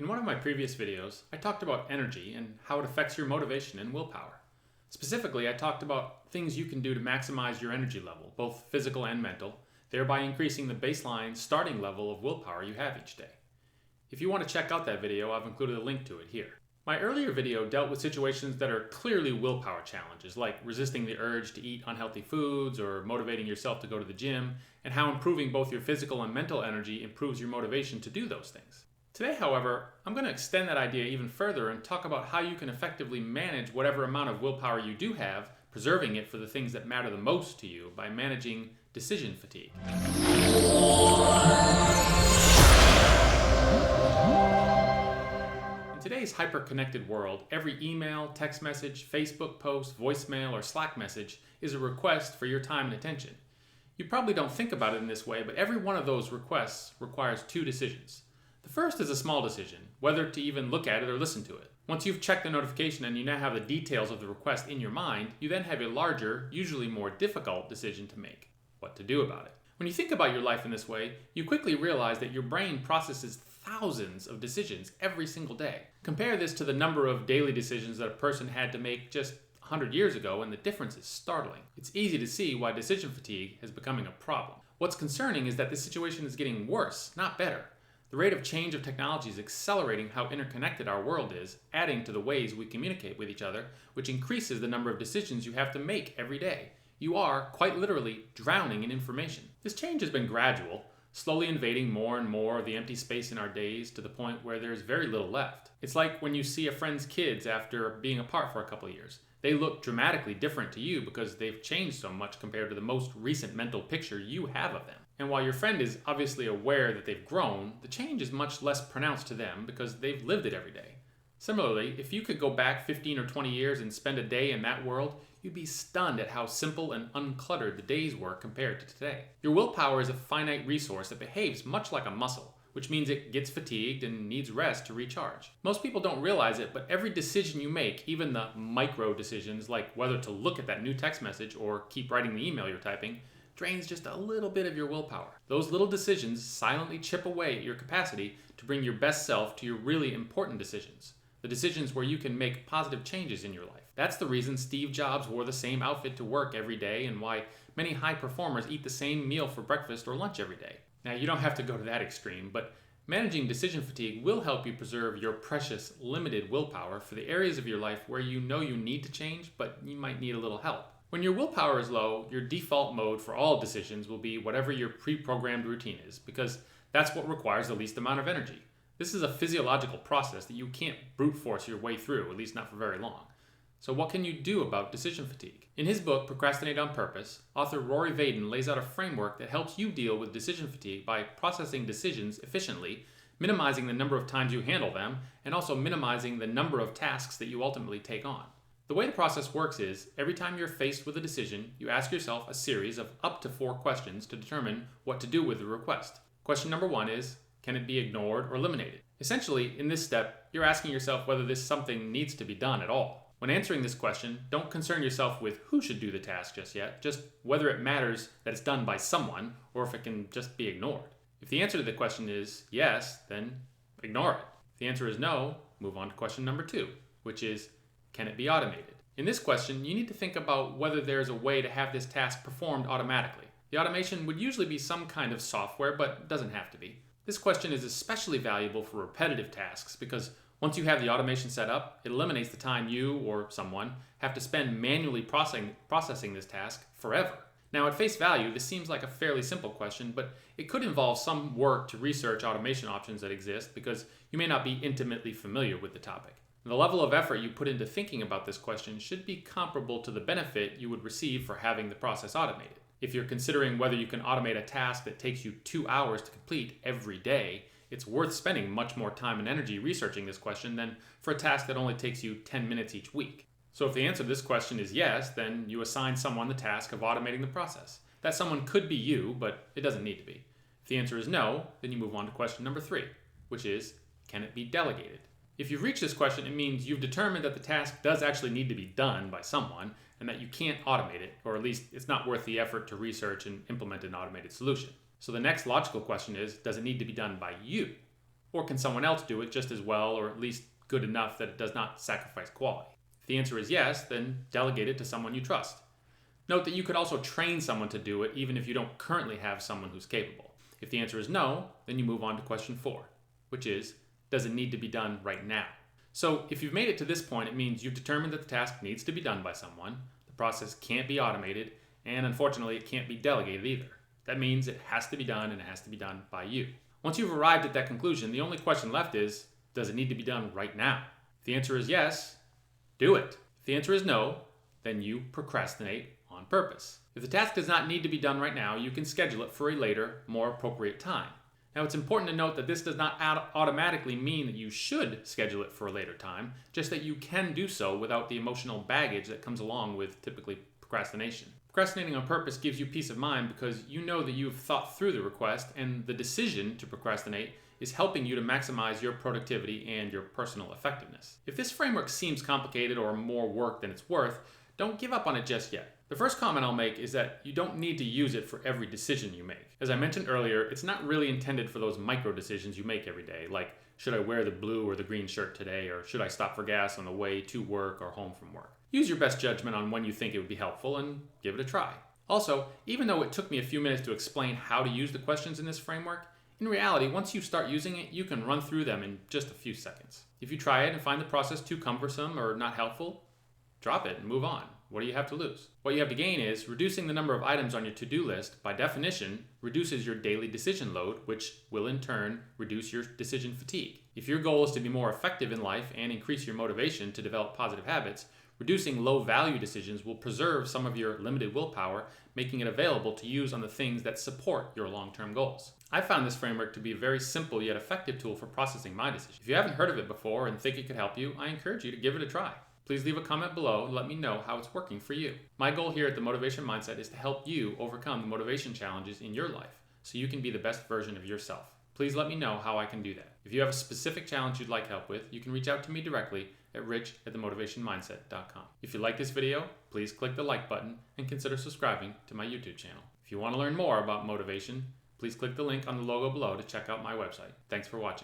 In one of my previous videos, I talked about energy and how it affects your motivation and willpower. Specifically, I talked about things you can do to maximize your energy level, both physical and mental, thereby increasing the baseline starting level of willpower you have each day. If you want to check out that video, I've included a link to it here. My earlier video dealt with situations that are clearly willpower challenges, like resisting the urge to eat unhealthy foods or motivating yourself to go to the gym, and how improving both your physical and mental energy improves your motivation to do those things. Today, however, I'm going to extend that idea even further and talk about how you can effectively manage whatever amount of willpower you do have, preserving it for the things that matter the most to you by managing decision fatigue. In today's hyper-connected world, every email, text message, Facebook post, voicemail, or Slack message is a request for your time and attention. You probably don't think about it in this way, but every one of those requests requires two decisions. The first is a small decision, whether to even look at it or listen to it. Once you've checked the notification and you now have the details of the request in your mind, you then have a larger, usually more difficult decision to make: what to do about it. When you think about your life in this way, you quickly realize that your brain processes thousands of decisions every single day. Compare this to the number of daily decisions that a person had to make just 100 years ago, and the difference is startling. It's easy to see why decision fatigue is becoming a problem. What's concerning is that this situation is getting worse, not better. The rate of change of technology is accelerating how interconnected our world is, adding to the ways we communicate with each other, which increases the number of decisions you have to make every day. You are, quite literally, drowning in information. This change has been gradual, slowly invading more and more of the empty space in our days to the point where there's very little left. It's like when you see a friend's kids after being apart for a couple of years. They look dramatically different to you because they've changed so much compared to the most recent mental picture you have of them. And while your friend is obviously aware that they've grown, the change is much less pronounced to them because they've lived it every day. Similarly, if you could go back 15 or 20 years and spend a day in that world, you'd be stunned at how simple and uncluttered the days were compared to today. Your willpower is a finite resource that behaves much like a muscle, which means it gets fatigued and needs rest to recharge. Most people don't realize it, but every decision you make, even the micro decisions like whether to look at that new text message or keep writing the email you're typing, drains just a little bit of your willpower. Those little decisions silently chip away at your capacity to bring your best self to your really important decisions, the decisions where you can make positive changes in your life. That's the reason Steve Jobs wore the same outfit to work every day and why many high performers eat the same meal for breakfast or lunch every day. Now, you don't have to go to that extreme, but managing decision fatigue will help you preserve your precious, limited willpower for the areas of your life where you know you need to change, but you might need a little help. When your willpower is low, your default mode for all decisions will be whatever your pre-programmed routine is, because that's what requires the least amount of energy. This is a physiological process that you can't brute force your way through, at least not for very long. So what can you do about decision fatigue? In his book, Procrastinate on Purpose, author Rory Vaden lays out a framework that helps you deal with decision fatigue by processing decisions efficiently, minimizing the number of times you handle them, and also minimizing the number of tasks that you ultimately take on. The way the process works is, every time you're faced with a decision, you ask yourself a series of up to 4 questions to determine what to do with the request. Question number 1 is, can it be ignored or eliminated? Essentially, in this step, you're asking yourself whether this something needs to be done at all. When answering this question, don't concern yourself with who should do the task just yet, just whether it matters that it's done by someone or if it can just be ignored. If the answer to the question is yes, then ignore it. If the answer is no, move on to question number 2, which is, can it be automated? In this question, you need to think about whether there's a way to have this task performed automatically. The automation would usually be some kind of software, but it doesn't have to be. This question is especially valuable for repetitive tasks because once you have the automation set up, it eliminates the time you or someone have to spend manually processing this task forever. Now, at face value, this seems like a fairly simple question, but it could involve some work to research automation options that exist because you may not be intimately familiar with the topic. The level of effort you put into thinking about this question should be comparable to the benefit you would receive for having the process automated. If you're considering whether you can automate a task that takes you 2 hours to complete every day, it's worth spending much more time and energy researching this question than for a task that only takes you 10 minutes each week. So if the answer to this question is yes, then you assign someone the task of automating the process. That someone could be you, but it doesn't need to be. If the answer is no, then you move on to question number 3, which is, can it be delegated? If you've reached this question, it means you've determined that the task does actually need to be done by someone and that you can't automate it, or at least it's not worth the effort to research and implement an automated solution. So the next logical question is, does it need to be done by you? Or can someone else do it just as well, or at least good enough that it does not sacrifice quality? If the answer is yes, then delegate it to someone you trust. Note that you could also train someone to do it even if you don't currently have someone who's capable. If the answer is no, then you move on to question 4, which is, does it need to be done right now? So if you've made it to this point, it means you've determined that the task needs to be done by someone, the process can't be automated, and unfortunately it can't be delegated either. That means it has to be done, and it has to be done by you. Once you've arrived at that conclusion, the only question left is, does it need to be done right now? If the answer is yes, do it. If the answer is no, then you procrastinate on purpose. If the task does not need to be done right now, you can schedule it for a later, more appropriate time. Now, it's important to note that this does not automatically mean that you should schedule it for a later time, just that you can do so without the emotional baggage that comes along with typically procrastination. Procrastinating on purpose gives you peace of mind because you know that you've thought through the request, and the decision to procrastinate is helping you to maximize your productivity and your personal effectiveness. If this framework seems complicated or more work than it's worth, don't give up on it just yet. The first comment I'll make is that you don't need to use it for every decision you make. As I mentioned earlier, it's not really intended for those micro decisions you make every day, like should I wear the blue or the green shirt today, or should I stop for gas on the way to work or home from work. Use your best judgment on when you think it would be helpful and give it a try. Also, even though it took me a few minutes to explain how to use the questions in this framework, in reality, once you start using it, you can run through them in just a few seconds. If you try it and find the process too cumbersome or not helpful, drop it and move on. What do you have to lose? What you have to gain is reducing the number of items on your to-do list, by definition, reduces your daily decision load, which will in turn reduce your decision fatigue. If your goal is to be more effective in life and increase your motivation to develop positive habits, reducing low-value decisions will preserve some of your limited willpower, making it available to use on the things that support your long-term goals. I found this framework to be a very simple yet effective tool for processing my decisions. If you haven't heard of it before and think it could help you, I encourage you to give it a try. Please leave a comment below and let me know how it's working for you. My goal here at The Motivation Mindset is to help you overcome the motivation challenges in your life so you can be the best version of yourself. Please let me know how I can do that. If you have a specific challenge you'd like help with, you can reach out to me directly at rich@themotivationmindset.com. If you like this video, please click the like button and consider subscribing to my YouTube channel. If you want to learn more about motivation, please click the link on the logo below to check out my website. Thanks for watching.